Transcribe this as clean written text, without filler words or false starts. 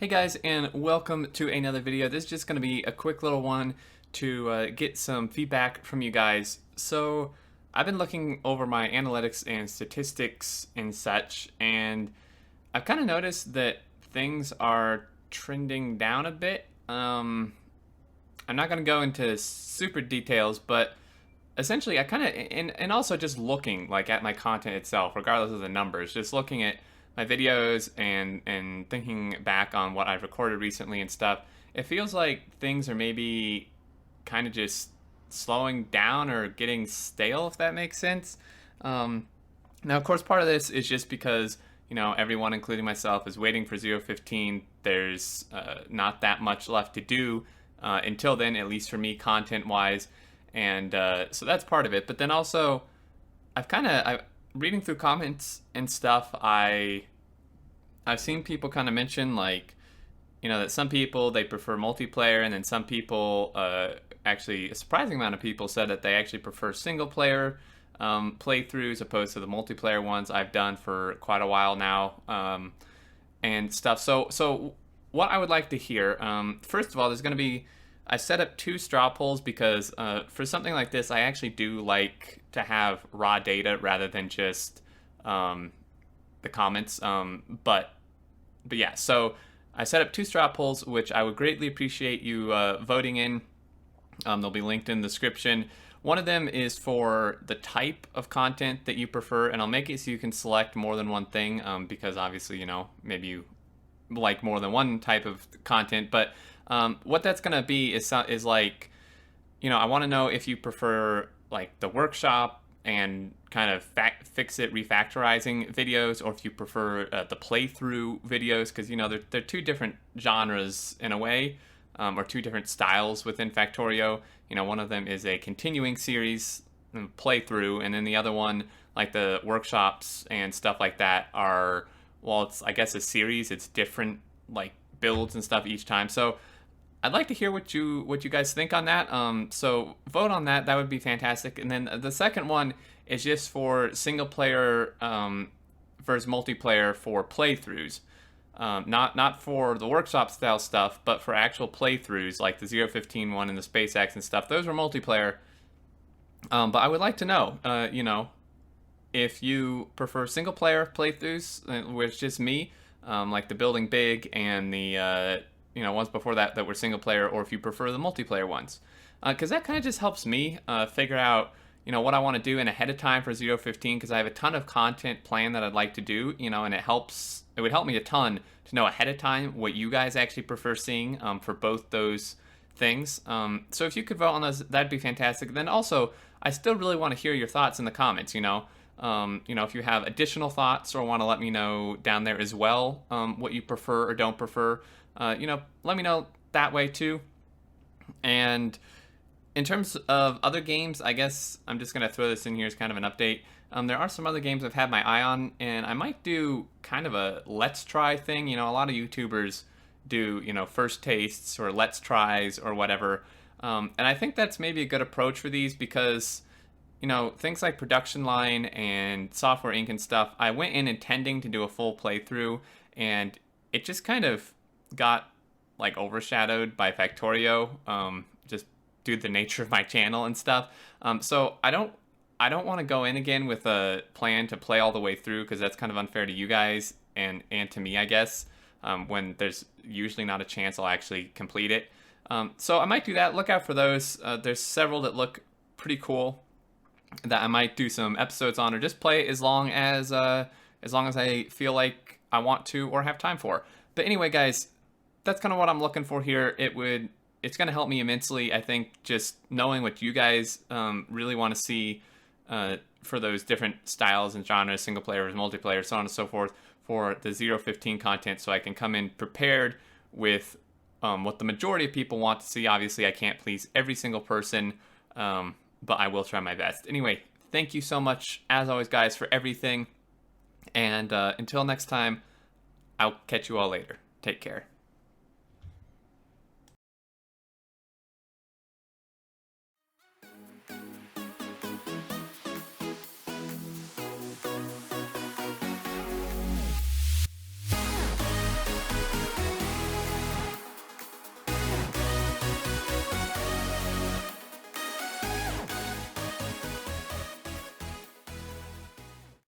Hey guys, and welcome to another video. This is just going to be a quick little one to get some feedback from you guys. So I've been looking over my analytics and statistics and such, and I've kind of noticed that things are trending down a bit. I'm not going to go into super details, but essentially I kind of, and also just looking like at my content itself, regardless of the numbers, just looking at my videos and thinking back on what I've recorded recently and stuff, it feels like things are maybe kind of just slowing down or getting stale, if that makes sense. Now, of course, part of this is just because everyone, including myself, is waiting for 015. There's not that much left to do until then, at least for me, content-wise, and so that's part of it. But then also, I've reading through comments and stuff, I've seen people kind of mention like, that some people they prefer multiplayer, and then some people, actually a surprising amount of people said that they actually prefer single player playthroughs opposed to the multiplayer ones I've done for quite a while now, and stuff. So what I would like to hear, first of all, there's going to be, I set up 2 straw polls because for something like this, I actually do like to have raw data rather than just the comments. But yeah, so I set up 2 straw polls, which I would greatly appreciate you voting in. They'll be linked in the description. One of them is for the type of content that you prefer, and I'll make it so you can select more than one thing, because obviously, maybe you like more than one type of content, but what that's going to be is like, I want to know if you prefer like the workshop and kind of fix-it refactorizing videos, or if you prefer the playthrough videos, because they're 2 different genres in a way, or 2 different styles within Factorio. One of them is a continuing series playthrough, and then the other one, like the workshops and stuff like that, are, well, it's, I guess, a series. It's different like builds and stuff each time. So I'd like to hear what you guys think on that. So vote on that. That would be fantastic. And then the second one is just for single player versus multiplayer for playthroughs. Not for the workshop style stuff, but for actual playthroughs like the 015 one and the SpaceX and stuff. Those were multiplayer. But I would like to know, if you prefer single player playthroughs, which is just me, like the Building Big and the ones before that were single player, or if you prefer the multiplayer ones, because that kind of just helps me figure out what I want to do in ahead of time for 015, because I have a ton of content planned that I'd like to do, and it would help me a ton to know ahead of time what you guys actually prefer seeing for both those things. So if you could vote on those, that'd be fantastic. Then also, I still really want to hear your thoughts in the comments. If you have additional thoughts or want to let me know down there as well, what you prefer or don't prefer, let me know that way too. And in terms of other games, I guess I'm just going to throw this in here as kind of an update. There are some other games I've had my eye on, and I might do kind of a let's try thing. A lot of YouTubers do, first tastes or let's tries or whatever. And I think that's maybe a good approach for these because, things like Production Line and Software Inc. and stuff, I went in intending to do a full playthrough, and it just kind of got like overshadowed by Factorio, just due to the nature of my channel and stuff. So I don't want to go in again with a plan to play all the way through, because that's kind of unfair to you guys and to me, I guess, when there's usually not a chance I'll actually complete it. So I might do that. Look out for those. There's several that look pretty cool that I might do some episodes on, or just play as long as I feel like I want to or have time for. But anyway, guys, that's kind of what I'm looking for here. It's going to help me immensely, I think, just knowing what you guys really want to see for those different styles and genres, single player, multiplayer, so on and so forth, for the 015 content, so I can come in prepared with what the majority of people want to see. Obviously, I can't please every single person, but I will try my best. Anyway, thank you so much, as always, guys, for everything. And until next time, I'll catch you all later. Take care.